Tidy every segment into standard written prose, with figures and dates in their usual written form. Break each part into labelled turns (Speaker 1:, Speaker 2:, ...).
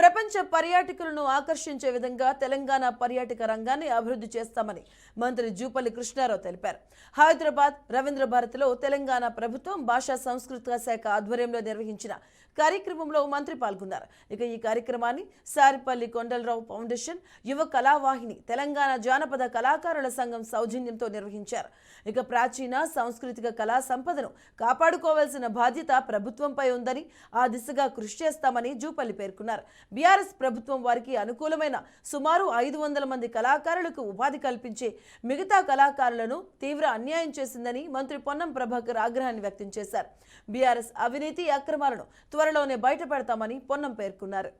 Speaker 1: ప్రపంచ పర్యాటకులను ఆకర్షించే విధంగా తెలంగాణ పర్యాటక రంగాన్ని అభివృద్ధి చేస్తామని మంత్రి జూపల్లి కృష్ణారావు తెలిపారు. హైదరాబాద్ రవీంద్ర భారతిలో తెలంగాణ ప్రభుత్వం భాషా సంస్కృతి శాఖ ఆధ్వర్యంలో నిర్వహించిన కార్యక్రమంలో మంత్రి పాల్గొన్నారు. ఇక ఈ కార్యక్రమాన్ని సారిపల్లి కొండలరావు ఫౌండేషన్, యువ కళావాహిని, తెలంగాణ జానపద కళాకారుల సంఘం సౌజన్యంతో నిర్వహించారు. ఇక ప్రాచీన సాంస్కృతిక కళా సంపదను కాపాడుకోవాల్సిన బాధ్యత ప్రభుత్వంపై ఉందని, ఆ దిశగా కృషి చేస్తామని జూపల్లి పేర్కొన్నారు. బీఆర్ఎస్ ప్రభుత్వం వారికి అనుకూలమైన సుమారు 500 మంది కళాకారులకు ఉపాధి కల్పించే మిగతా కళాకారులను తీవ్ర అన్యాయం చేసిందని మంత్రి పొన్నం ప్రభాకర్ ఆగ్రహాన్ని వ్యక్తం చేశారు. బీఆర్ఎస్ అవినీతి అక్రమాలను త్వరలోనే బయటపెడతామని పొన్నం పేర్కొన్నారు.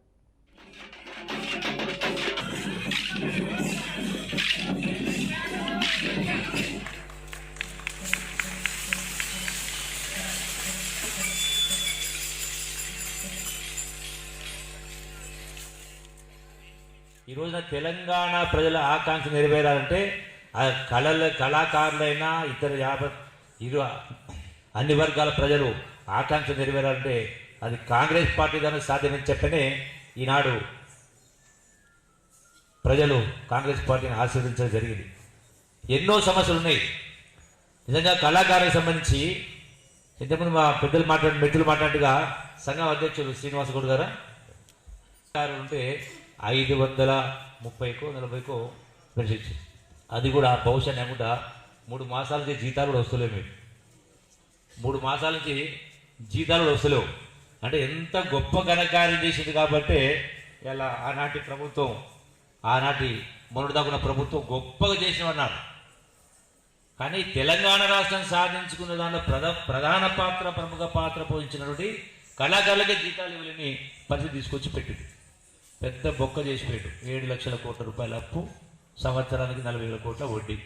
Speaker 2: ఈ రోజున తెలంగాణ ప్రజల ఆకాంక్ష నెరవేరాలంటే ఆ కళాకారులైనా ఇతర అన్ని వర్గాల ప్రజలు ఆకాంక్ష నెరవేరాలంటే అది కాంగ్రెస్ పార్టీ ద్వారా సాధ్యమని చెప్పనే ఈనాడు ప్రజలు కాంగ్రెస్ పార్టీని ఆశీర్వదించడం జరిగింది. ఎన్నో సమస్యలు ఉన్నాయి. నిజంగా కళాకారులకు సంబంధించి ఇంతకుముందు మా మిత్రులు మాట్లాడినట్టుగా సంఘం అధ్యక్షులు శ్రీనివాస గౌడ్ గారు ఉంటే 530కో 40కో పెన్షన్, అది కూడా బహుశా నేముంటా 3 మాసాల నుంచి జీతాలు కూడా వస్తలేవు. మీకు 3 మాసాల నుంచి జీతాలు కూడా వస్తలేవు అంటే ఎంత గొప్ప ఘనకార్యం చేసింది. కాబట్టి ఇలా ఆనాటి ప్రభుత్వం, ఆనాటి మొన్నటిదాకున్న ప్రభుత్వం గొప్పగా చేసినవన్నారు. కానీ తెలంగాణ రాష్ట్రం సాధించుకున్న దానిలో ప్రముఖ పాత్ర పోషించినటువంటి కళాకారులకే జీతాలు ఇవ్వలేని పరిస్థితి తీసుకొచ్చి పెట్టింది. పెద్ద బొక్క చేసి పెట్టు. 7 లక్షల కోట్ల రూపాయల అప్పు, సంవత్సరానికి 40,000 కోట్ల వడ్డీ.